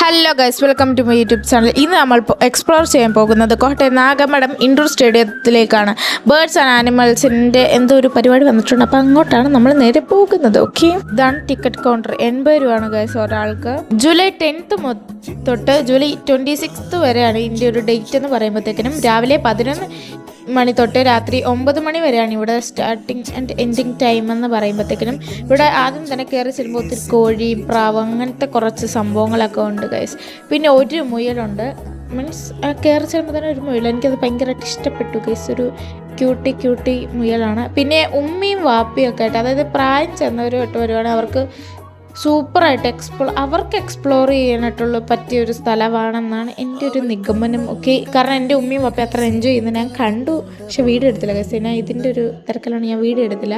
Hello guys, welcome to my YouTube channel. ഇന്ന് നമ്മൾ explore ചെയ്യാൻ പോകുന്നത് കോട്ടയം നാഗമഠം ഇൻഡോർ സ്റ്റേഡിയത്തിലേക്കാണ്. ബേർഡ്സ് ആൻഡ് ആനിമൽസിൻ്റെ എന്തോ ഒരു പരിപാടി വന്നിട്ടുണ്ട്, അപ്പോൾ അങ്ങോട്ടാണ് നമ്മൾ നേരെ പോകുന്നത്. ഓക്കെ, ഇതാണ് ടിക്കറ്റ് കൗണ്ടർ. 80 രൂപയാണ് ഗൈസ് ഒരാൾക്ക്. ജൂലൈ 10th തൊട്ട് ജൂലൈ 26th വരെയാണ് ഇതിൻ്റെ ഒരു ഡേറ്റ് എന്ന് പറയുമ്പോഴത്തേക്കിനും. രാവിലെ 11 മണി തൊട്ട് രാത്രി 9 മണി വരെയാണ് ഇവിടെ സ്റ്റാർട്ടിങ് ആൻഡ് എൻഡിങ് ടൈം എന്ന് പറയുമ്പോഴത്തേക്കിനും. ഇവിടെ ആദ്യം തന്നെ കയറി ചെല്ലുമ്പോൾ ഒത്തിരി കോഴി, പ്രാവ്, അങ്ങനത്തെ കുറച്ച് സംഭവങ്ങളൊക്കെ ഉണ്ട് ഗൈസ്. പിന്നെ ഒരു മുയലുണ്ട്. മീൻസ് കയറി ചെല്ലുമ്പോൾ തന്നെ ഒരു മുയൽ, എനിക്കത് ഭയങ്കരമായിട്ട് ഇഷ്ടപ്പെട്ടു ഗൈസ്. ഒരു ക്യൂട്ടി മുയലാണ്. പിന്നെ ഉമ്മയും വാപ്പിയും ഒക്കെ ആയിട്ട്, അതായത് പ്രായം ചെന്നവരുമായിട്ട് വരുവാണെങ്കിൽ അവർക്ക് സൂപ്പറായിട്ട് അവർക്ക് എക്സ്പ്ലോർ ചെയ്യാനായിട്ടുള്ള പറ്റിയൊരു സ്ഥലമാണെന്നാണ് എൻ്റെ ഒരു നിഗമനം. ഓക്കെ, കാരണം എൻ്റെ ഉമ്മയും പപ്പയും അത്ര എൻജോയ് ചെയ്യുന്നത് ഞാൻ കണ്ടു, പക്ഷെ വീഡിയോ എടുത്തില്ല ഗൈസ്. ഞാൻ ഇതിൻ്റെ ഒരു തിരക്കിലാണ് ഞാൻ വീഡിയോ എടുത്തില്ല.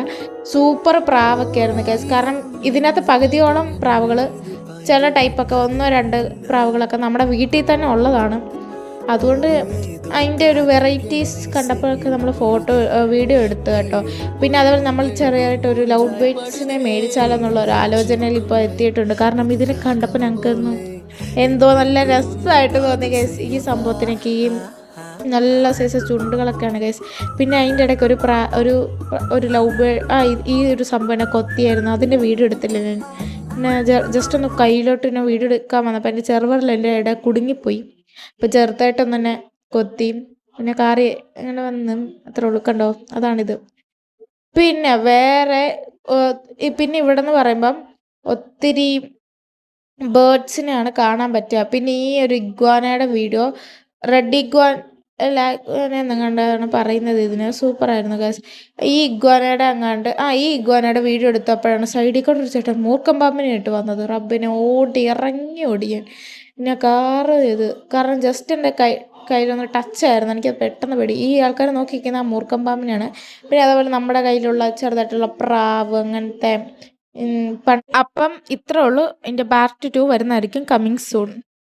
സൂപ്പർ പ്രാവൊക്കെ ആയിരുന്നു ഗൈസ്. കാരണം ഇതിനകത്ത് പകുതിയോളം പ്രാവുകൾ, ചില ടൈപ്പൊക്കെ 1-2 പ്രാവുകളൊക്കെ നമ്മുടെ വീട്ടിൽ തന്നെ ഉള്ളതാണ്. അതുകൊണ്ട് അതിൻ്റെ ഒരു വെറൈറ്റീസ് കണ്ടപ്പോഴൊക്കെ നമ്മൾ വീഡിയോ എടുത്തു കേട്ടോ. പിന്നെ അതുപോലെ നമ്മൾ ചെറിയതായിട്ടൊരു ലവ് ബേർഡ്സിനെ മേടിച്ചാലെന്നുള്ള ഒരു ആലോചനയിൽ ഇപ്പോൾ എത്തിയിട്ടുണ്ട്. കാരണം ഇതിനെ കണ്ടപ്പോൾ ഞങ്ങൾക്കൊന്നും എന്തോ നല്ല രസമായിട്ട് തോന്നി ഗൈസ്. ഈ സംഭവത്തിനൊക്കെ ഈ നല്ല സൈസ് ചുണ്ടുകളൊക്കെയാണ് ഗൈസ്. പിന്നെ അതിൻ്റെ ഇടയ്ക്ക് ഒരു ലവ് ബേർഡ്, ഈ ഒരു സംഭവം എന്നെ കൊത്തിയായിരുന്നു. അതിൻ്റെ വീഡിയോ എടുത്തില്ല ഞാൻ. പിന്നെ ജസ്റ്റ് ഒന്ന് കയ്യിലോട്ട് പിന്നെ വീഡിയോ എടുക്കാൻ വന്നപ്പോൾ എൻ്റെ ചെറുവറിൽ എൻ്റെ ഇടയിൽ കുടുങ്ങിപ്പോയി. അപ്പോൾ ചെറുതായിട്ടൊന്ന് തന്നെ കൊത്തി, പിന്നെ കാറി അങ്ങനെ വന്ന് അത്ര ഉളുക്കണ്ടോ, അതാണിത്. പിന്നെ വേറെ പിന്നെ ഇവിടെ നിന്ന് പറയുമ്പം ഒത്തിരി ബേർഡ്സിനെയാണ് കാണാൻ പറ്റുക. പിന്നെ ഈ ഒരു ഇഗ്വാനയുടെ വീഡിയോ, റെഡ് ഇഗ്വാൻ എന്നെങ്ങാണ്ടാണ് പറയുന്നത്. ഇതിന് സൂപ്പറായിരുന്നു ഗൈസ്. ഈ ഇഗ്വാനയുടെ വീഡിയോ എടുത്തപ്പോഴാണ് സൈഡിൽ കൂടെ ഒരു ചേട്ടൻ മൂർക്കം പാമ്പിനെ ഇട്ട് വന്നത്. റബ്ബിനെ ഓടി ഞാൻ. പിന്നെ കാരണം ജസ്റ്റ് എൻ്റെ കയ്യിലൊന്ന് ടച്ചായിരുന്നു. എനിക്കത് പെട്ടെന്ന് പേടി. ഈ ആൾക്കാരെ നോക്കിയിരിക്കുന്ന ആ മൂർക്കം പാമ്പിനെയാണ്. പിന്നെ അതേപോലെ നമ്മുടെ കയ്യിലുള്ള ചെറുതായിട്ടുള്ള പ്രാവ്, അങ്ങനത്തെ അപ്പം ഇത്രേ ഉള്ളൂ. എൻ്റെ പാർട്ട് 2 വരുന്നതായിരിക്കും, കമ്മിങ് സൂൺ.